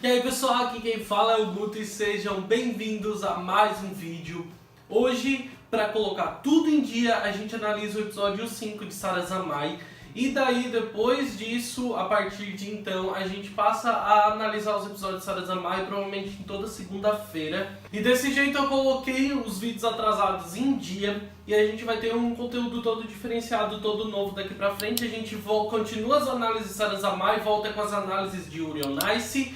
E aí pessoal, aqui quem fala é o Guto e sejam bem-vindos a mais um vídeo. Hoje, para colocar tudo em dia, a gente analisa o episódio 5 de Sarazamai. E daí, depois disso, a partir de então, a gente passa a analisar os episódios de Sarazamai, provavelmente em toda segunda-feira. E desse jeito eu coloquei os vídeos atrasados em dia e a gente vai ter um conteúdo todo diferenciado, todo novo daqui pra frente. A gente continua as análises de Sarazamai, volta com as análises de Yuri on Ice.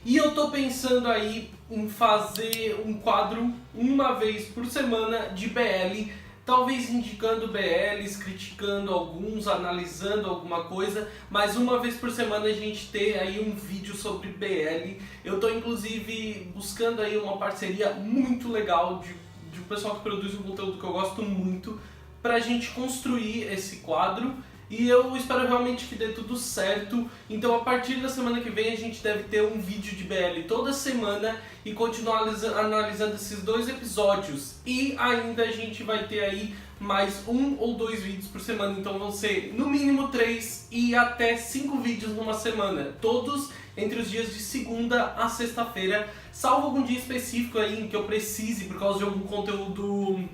E eu tô pensando aí em fazer um quadro uma vez por semana de BL, talvez indicando BLs, criticando alguns, analisando alguma coisa, mas uma vez por semana a gente ter aí um vídeo sobre BL. Eu tô inclusive buscando aí uma parceria muito legal de um pessoal que produz um conteúdo que eu gosto muito, pra gente construir esse quadro. E eu espero realmente que dê tudo certo. Então a partir da semana que vem a gente deve ter um vídeo de BL toda semana e continuar analisando esses dois episódios. E ainda a gente vai ter aí mais um ou dois vídeos por semana. Então vão ser no mínimo 3 e até 5 vídeos numa semana. Todos entre os dias de segunda a sexta-feira. Salvo algum dia específico aí em que eu precise, por causa de algum conteúdo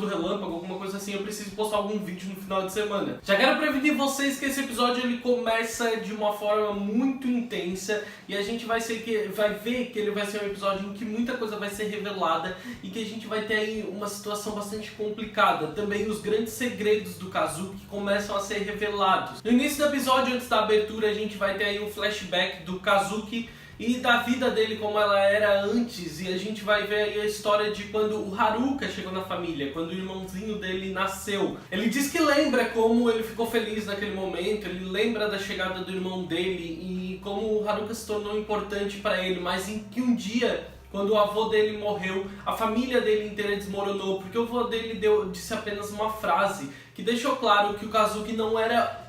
relâmpago, alguma coisa assim, eu preciso postar algum vídeo no final de semana. Já quero prevenir vocês que esse episódio ele começa de uma forma muito intensa e a gente vai ver que ele vai ser um episódio em que muita coisa vai ser revelada e que a gente vai ter aí uma situação bastante complicada. Também os grandes segredos do Kazuki começam a ser revelados. No início do episódio, antes da abertura, a gente vai ter aí um flashback do Kazuki e da vida dele como ela era antes, e a gente vai ver aí a história de quando o Haruka chegou na família, quando o irmãozinho dele nasceu. Ele diz que lembra como ele ficou feliz naquele momento, ele lembra da chegada do irmão dele e como o Haruka se tornou importante para ele, mas em que um dia, quando o avô dele morreu, a família dele inteira desmoronou, porque o avô dele disse apenas uma frase que deixou claro que o Kazuki não era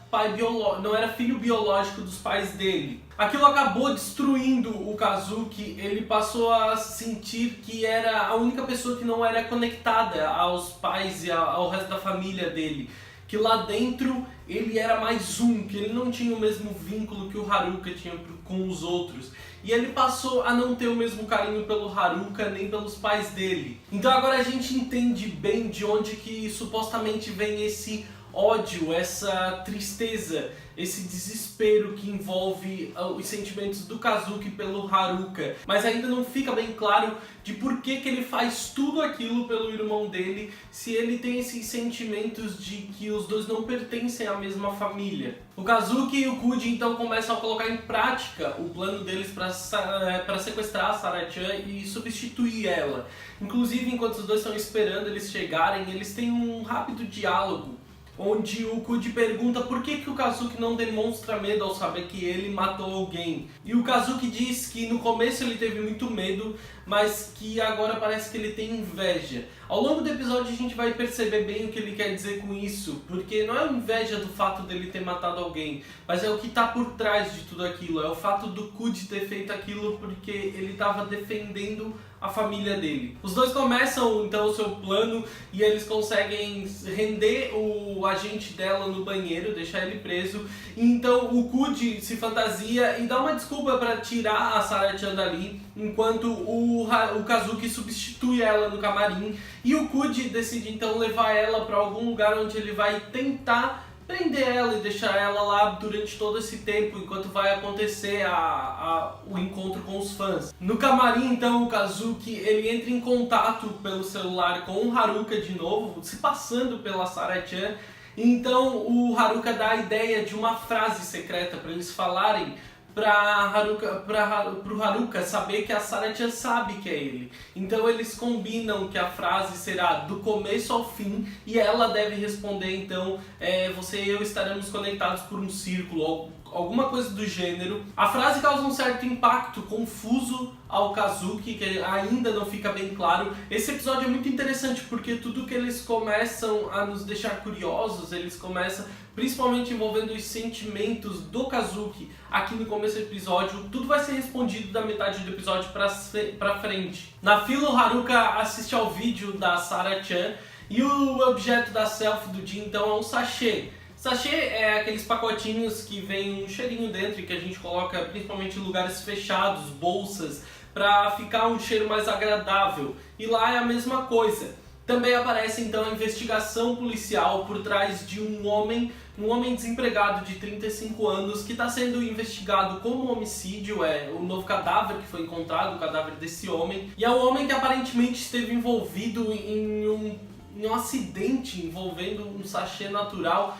filho biológico dos pais dele. Aquilo acabou destruindo o Kazuki, ele passou a sentir que era a única pessoa que não era conectada aos pais e ao resto da família dele. Que lá dentro ele era mais um, que ele não tinha o mesmo vínculo que o Haruka tinha com os outros. E ele passou a não ter o mesmo carinho pelo Haruka nem pelos pais dele. Então agora a gente entende bem de onde que supostamente vem esse ódio, essa tristeza, esse desespero que envolve os sentimentos do Kazuki pelo Haruka. Mas ainda não fica bem claro de por que ele faz tudo aquilo pelo irmão dele, se ele tem esses sentimentos de que os dois não pertencem à mesma família. O Kazuki e o Kuji então começam a colocar em prática o plano deles para sequestrar a Sarah-chan e substituir ela. Inclusive, enquanto os dois estão esperando eles chegarem, eles têm um rápido diálogo, onde o Kuji pergunta por que o Kazuki não demonstra medo ao saber que ele matou alguém. E o Kazuki diz que no começo ele teve muito medo, mas que agora parece que ele tem inveja. Ao longo do episódio a gente vai perceber bem o que ele quer dizer com isso, porque não é inveja do fato dele ter matado alguém, mas é o que está por trás de tudo aquilo, é o fato do Kuji ter feito aquilo porque ele estava defendendo a família dele. Os dois começam então o seu plano e eles conseguem render o agente dela no banheiro, deixar ele preso. E então o Kuji se fantasia e dá uma desculpa para tirar a Sarah-chan dali, enquanto o Kazuki substitui ela no camarim. E o Kuji decide então levar ela para algum lugar onde ele vai tentar prender ela e deixar ela lá durante todo esse tempo, enquanto vai acontecer o encontro com os fãs. No camarim, então, o Kazuki ele entra em contato pelo celular com o Haruka de novo, se passando pela Sarah-chan. Então o Haruka dá a ideia de uma frase secreta para eles falarem pro Haruka saber que a Sarah-chan sabe que é ele. Então eles combinam que a frase será do começo ao fim e ela deve responder então você e eu estaremos conectados por um círculo, alguma coisa do gênero. A frase causa um certo impacto confuso ao Kazuki, que ainda não fica bem claro. Esse episódio é muito interessante porque tudo que eles começam a nos deixar curiosos, eles começam principalmente envolvendo os sentimentos do Kazuki aqui no começo do episódio. Tudo vai ser respondido da metade do episódio pra frente. Na fila, o Haruka assiste ao vídeo da Sarah-chan e o objeto da selfie do Jin então é um sachê. Sachê é aqueles pacotinhos que vem um cheirinho dentro e que a gente coloca principalmente em lugares fechados, bolsas, para ficar um cheiro mais agradável. E lá é a mesma coisa. Também aparece então a investigação policial por trás de um homem desempregado de 35 anos que está sendo investigado como homicídio, é o novo cadáver que foi encontrado, o cadáver desse homem. E é um homem que aparentemente esteve envolvido em um acidente envolvendo um sachê natural.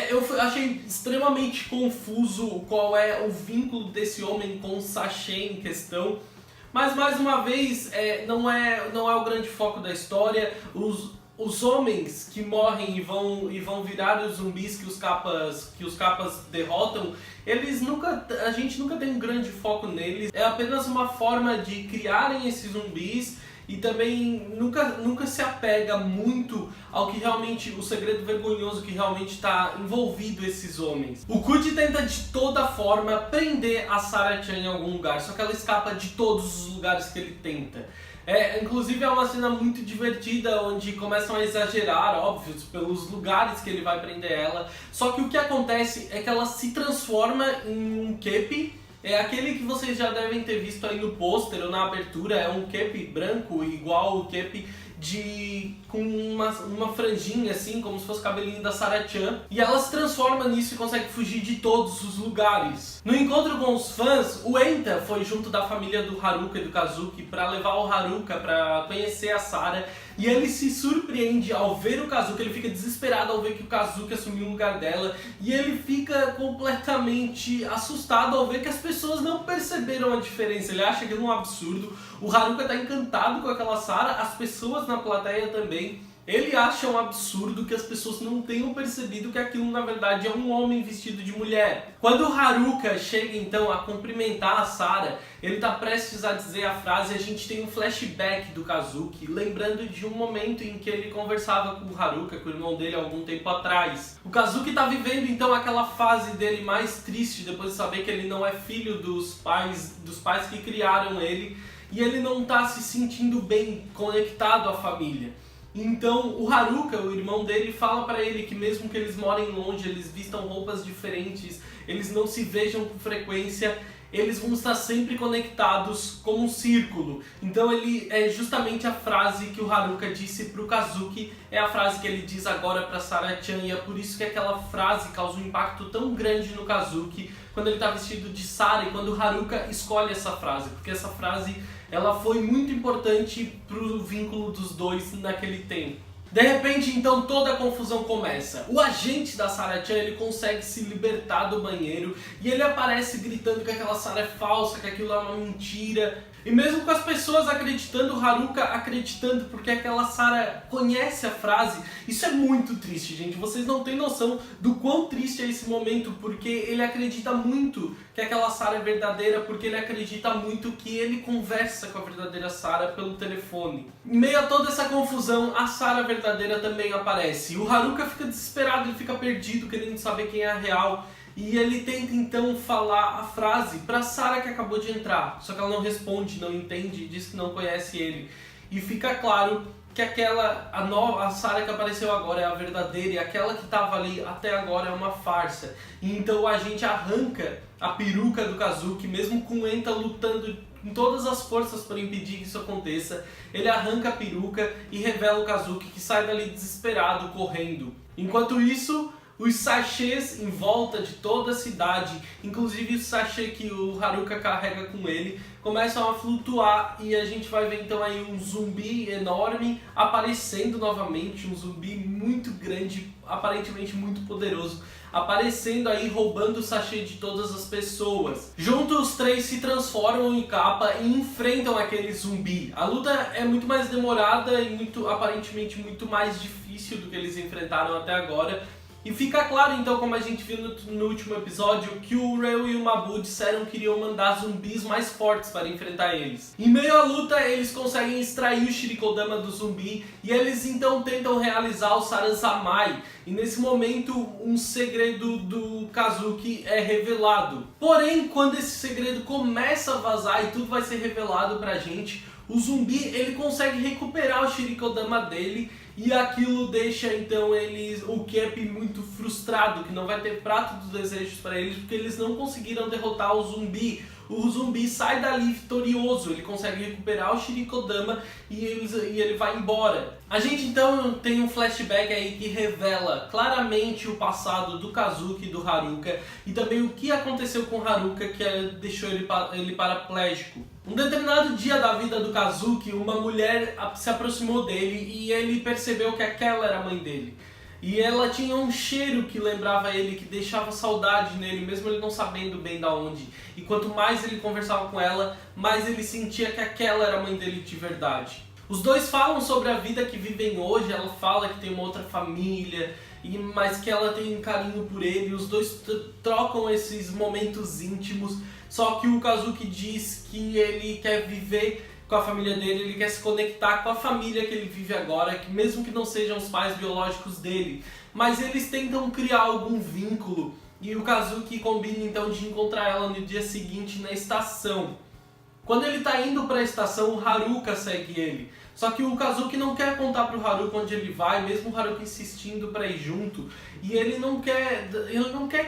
Eu achei extremamente confuso qual é o vínculo desse homem com o sachê em questão. Mas, mais uma vez, não é o grande foco da história. Os homens que morrem e vão virar os zumbis que os capas derrotam, a gente nunca tem um grande foco neles. É apenas uma forma de criarem esses zumbis e também nunca se apega muito ao que realmente, o segredo vergonhoso que realmente está envolvido esses homens. O Kud tenta de toda forma prender a Sarah Chan em algum lugar, só que ela escapa de todos os lugares que ele tenta. Inclusive é uma cena muito divertida, onde começam a exagerar, óbvio, pelos lugares que ele vai prender ela. Só que o que acontece é que ela se transforma em um kepi. É aquele que vocês já devem ter visto aí no pôster ou na abertura. É um kepi branco, igual o kepi com uma franjinha assim, como se fosse o cabelinho da Sarah Chan. E ela se transforma nisso e consegue fugir de todos os lugares. No encontro com os fãs, o Enta foi junto da família do Haruka e do Kazuki para levar o Haruka para conhecer a Sarah. E ele se surpreende ao ver o Kazuki, ele fica desesperado ao ver que o Kazuki assumiu o lugar dela. E ele fica completamente assustado ao ver que as pessoas não perceberam a diferença. Ele acha aquilo um absurdo. O Haruka tá encantado com aquela Sarah, as pessoas na plateia também. Ele acha um absurdo que as pessoas não tenham percebido que aquilo na verdade é um homem vestido de mulher. Quando o Haruka chega então a cumprimentar a Sarah, ele está prestes a dizer a frase e a gente tem um flashback do Kazuki, lembrando de um momento em que ele conversava com o Haruka, com o irmão dele, há algum tempo atrás. O Kazuki está vivendo então aquela fase dele mais triste, depois de saber que ele não é filho dos pais que criaram ele, e ele não está se sentindo bem conectado à família. Então o Haruka, o irmão dele, fala pra ele que mesmo que eles morem longe, eles vistam roupas diferentes, eles não se vejam com frequência, eles vão estar sempre conectados como um círculo. Então é justamente a frase que o Haruka disse pro Kazuki, é a frase que ele diz agora pra Sarah Chan, e é por isso que aquela frase causa um impacto tão grande no Kazuki quando ele tá vestido de Sarah e quando o Haruka escolhe essa frase, porque essa frase ela foi muito importante pro vínculo dos dois naquele tempo. De repente, então, toda a confusão começa. O agente da Sarah Chan, ele consegue se libertar do banheiro e ele aparece gritando que aquela Sarah é falsa, que aquilo é uma mentira. E mesmo com as pessoas acreditando, o Haruka acreditando porque aquela Sarah conhece a frase, isso é muito triste, gente. Vocês não têm noção do quão triste é esse momento, porque ele acredita muito que aquela Sarah é verdadeira, porque ele acredita muito que ele conversa com a verdadeira Sarah pelo telefone. Em meio a toda essa confusão, a Sarah verdadeira também aparece. O Haruka fica desesperado, ele fica perdido, querendo saber quem é a real. E ele tenta então falar a frase pra Sarah que acabou de entrar, só que ela não responde, não entende, diz que não conhece ele. E fica claro que a Sarah que apareceu agora é a verdadeira e aquela que estava ali até agora é uma farsa. E então a gente arranca a peruca do Kazuki, mesmo com o Enta lutando com todas as forças para impedir que isso aconteça. Ele arranca a peruca e revela o Kazuki, que sai dali desesperado, correndo. Enquanto isso, os sachês em volta de toda a cidade, inclusive o sachê que o Haruka carrega com ele, começam a flutuar e a gente vai ver então aí um zumbi enorme aparecendo novamente, um zumbi muito grande, aparentemente muito poderoso, aparecendo aí roubando o sachê de todas as pessoas. Juntos os três se transformam em capa e enfrentam aquele zumbi. A luta é muito mais demorada e aparentemente muito mais difícil do que eles enfrentaram até agora. E fica claro então, como a gente viu no último episódio, que o Reo e o Mabu disseram que iriam mandar zumbis mais fortes para enfrentar eles. Em meio à luta, eles conseguem extrair o Shirikodama do zumbi e eles então tentam realizar o Sarazamai. E nesse momento, um segredo do Kazuki é revelado. Porém, quando esse segredo começa a vazar e tudo vai ser revelado pra gente, o zumbi ele consegue recuperar o Shirikodama dele e aquilo deixa então o Cap muito frustrado, que não vai ter prato dos desejos para eles, porque eles não conseguiram derrotar o zumbi. O zumbi sai dali vitorioso, ele consegue recuperar o Shirikodama e ele vai embora. A gente então tem um flashback aí que revela claramente o passado do Kazuki e do Haruka e também o que aconteceu com o Haruka que deixou ele paraplégico. Um determinado dia da vida do Kazuki, uma mulher se aproximou dele e ele percebeu que aquela era a mãe dele. E ela tinha um cheiro que lembrava ele, que deixava saudade nele, mesmo ele não sabendo bem da onde. E quanto mais ele conversava com ela, mais ele sentia que aquela era a mãe dele de verdade. Os dois falam sobre a vida que vivem hoje, ela fala que tem uma outra família, mas que ela tem um carinho por ele. Os dois trocam esses momentos íntimos, só que o Kazuki diz que ele quer viver com a família dele, ele quer se conectar com a família que ele vive agora, que mesmo que não sejam os pais biológicos dele, mas eles tentam criar algum vínculo e o Kazuki combina então de encontrar ela no dia seguinte na estação. Quando ele está indo para a estação, o Haruka segue ele, só que o Kazuki não quer contar para o Haruka onde ele vai, mesmo o Haruka insistindo para ir junto, e ele não quer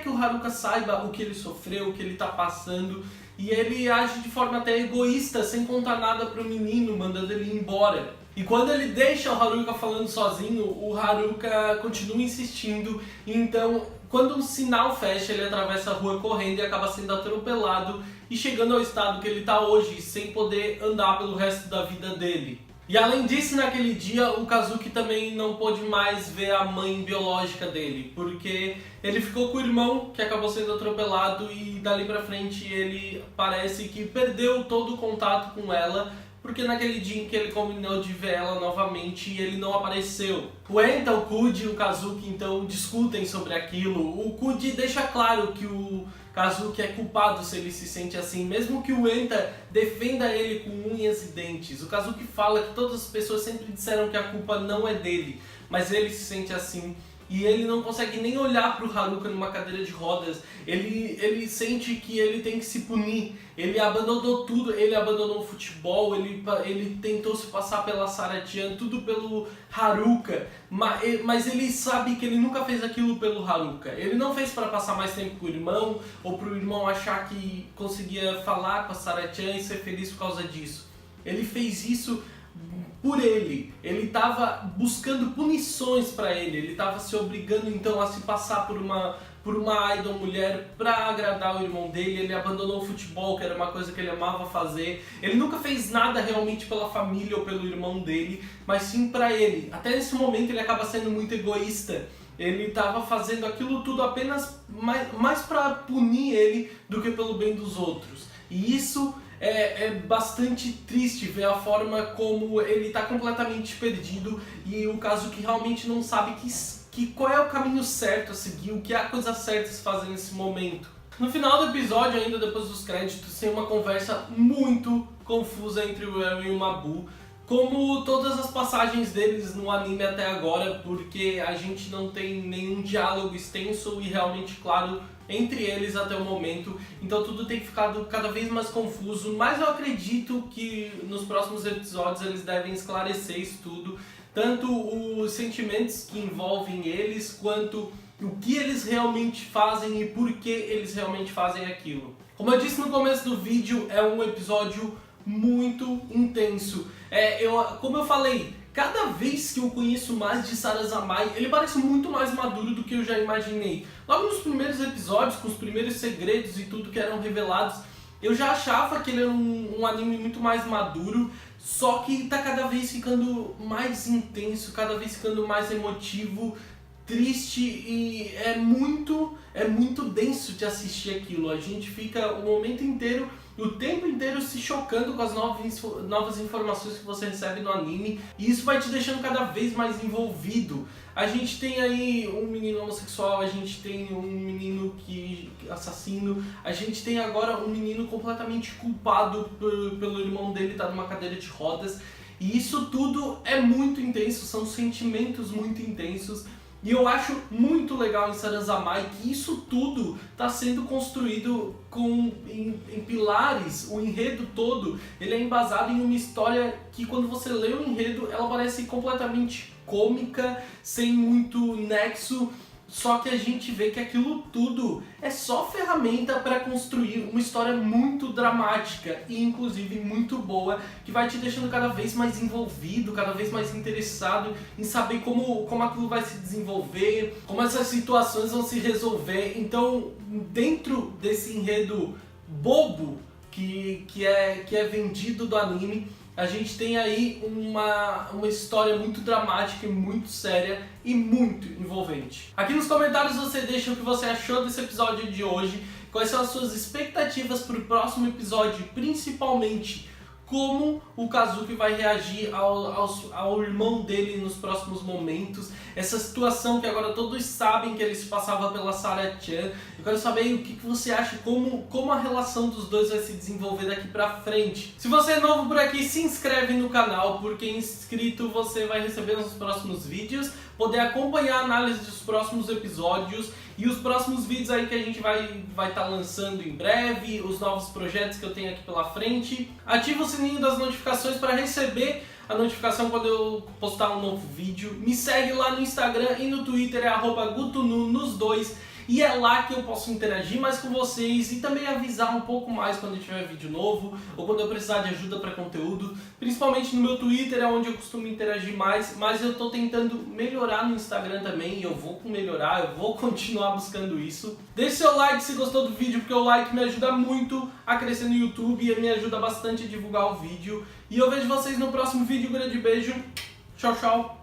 que o Haruka saiba o que ele sofreu, o que ele está passando. E ele age de forma até egoísta, sem contar nada pro menino, mandando ele ir embora. E quando ele deixa o Haruka falando sozinho, o Haruka continua insistindo. E então, quando um sinal fecha, ele atravessa a rua correndo e acaba sendo atropelado e chegando ao estado que ele está hoje, sem poder andar pelo resto da vida dele. E além disso, naquele dia, o Kazuki também não pôde mais ver a mãe biológica dele, porque ele ficou com o irmão, que acabou sendo atropelado, e dali pra frente ele parece que perdeu todo o contato com ela, porque naquele dia em que ele combinou de ver ela novamente, ele não apareceu. O Enta, o Kuji e o Kazuki então discutem sobre aquilo. O Kuji deixa claro que o Kazuki é culpado se ele se sente assim, mesmo que o Enta defenda ele com unhas e dentes. O Kazuki fala que todas as pessoas sempre disseram que a culpa não é dele, mas ele se sente assim. E ele não consegue nem olhar para o Haruka numa cadeira de rodas. Ele sente que ele tem que se punir. Ele abandonou tudo, ele abandonou o futebol, ele tentou se passar pela Sarah-chan, tudo pelo Haruka. Mas ele sabe que ele nunca fez aquilo pelo Haruka. Ele não fez para passar mais tempo com o irmão, ou para o irmão achar que conseguia falar com a Sarah-chan e ser feliz por causa disso. Ele fez isso por ele estava buscando punições para ele estava se obrigando então a se passar por uma idol mulher para agradar o irmão dele. Ele abandonou o futebol, que era uma coisa que ele amava fazer. Ele nunca fez nada realmente pela família ou pelo irmão dele, mas sim para ele. Até nesse momento ele acaba sendo muito egoísta. Ele estava fazendo aquilo tudo apenas mais para punir ele do que pelo bem dos outros. E isso é bastante triste ver a forma como ele está completamente perdido e o Kazuki realmente não sabe qual é o caminho certo a seguir, o que é a coisa certa a se fazer nesse momento. No final do episódio, ainda depois dos créditos, tem uma conversa muito confusa entre o Eren e o Mabu, como todas as passagens deles no anime até agora, porque a gente não tem nenhum diálogo extenso e realmente claro entre eles até o momento, então tudo tem ficado cada vez mais confuso, mas eu acredito que nos próximos episódios eles devem esclarecer isso tudo, tanto os sentimentos que envolvem eles, quanto o que eles realmente fazem e por que eles realmente fazem aquilo. Como eu disse no começo do vídeo, é um episódio muito intenso. Como eu falei, cada vez que eu conheço mais de Sarazamai, ele parece muito mais maduro do que eu já imaginei. Logo nos primeiros episódios, com os primeiros segredos e tudo que eram revelados, eu já achava que ele era um anime muito mais maduro, só que tá cada vez ficando mais intenso, cada vez ficando mais emotivo, triste e é muito denso de assistir aquilo. A gente fica o momento inteiro, o tempo inteiro se chocando com as novas informações que você recebe no anime, e isso vai te deixando cada vez mais envolvido. A gente tem aí um menino homossexual, a gente tem um menino assassino, a gente tem agora um menino completamente culpado pelo irmão dele estar numa cadeira de rodas, e isso tudo é muito intenso, são sentimentos muito intensos. E eu acho muito legal em Sarazamai que isso tudo está sendo construído em pilares. O enredo todo ele é embasado em uma história que, quando você lê o enredo, ela parece completamente cômica, sem muito nexo. Só que a gente vê que aquilo tudo é só ferramenta para construir uma história muito dramática e inclusive muito boa, que vai te deixando cada vez mais envolvido, cada vez mais interessado em saber como aquilo vai se desenvolver, como essas situações vão se resolver. Então, dentro desse enredo bobo que é vendido do anime, a gente tem aí uma história muito dramática e muito séria e muito envolvente. Aqui nos comentários você deixa o que você achou desse episódio de hoje, quais são as suas expectativas para o próximo episódio, principalmente como o Kazuki vai reagir ao irmão dele nos próximos momentos. Essa situação que agora todos sabem que ele se passava pela Sarah-chan. Eu quero saber o que você acha, como a relação dos dois vai se desenvolver daqui pra frente. Se você é novo por aqui, se inscreve no canal, porque inscrito você vai receber nos próximos vídeos, poder acompanhar a análise dos próximos episódios e os próximos vídeos aí que a gente vai estar lançando em breve, os novos projetos que eu tenho aqui pela frente. Ativa o sininho das notificações para receber a notificação quando eu postar um novo vídeo. Me segue lá no Instagram e no Twitter, é @gutunu nos dois. E é lá que eu posso interagir mais com vocês e também avisar um pouco mais quando tiver vídeo novo ou quando eu precisar de ajuda para conteúdo. Principalmente no meu Twitter é onde eu costumo interagir mais, mas eu estou tentando melhorar no Instagram também e eu vou melhorar, eu vou continuar buscando isso. Deixe seu like se gostou do vídeo, porque o like me ajuda muito a crescer no YouTube e me ajuda bastante a divulgar o vídeo. E eu vejo vocês no próximo vídeo. Um grande beijo, tchau, tchau!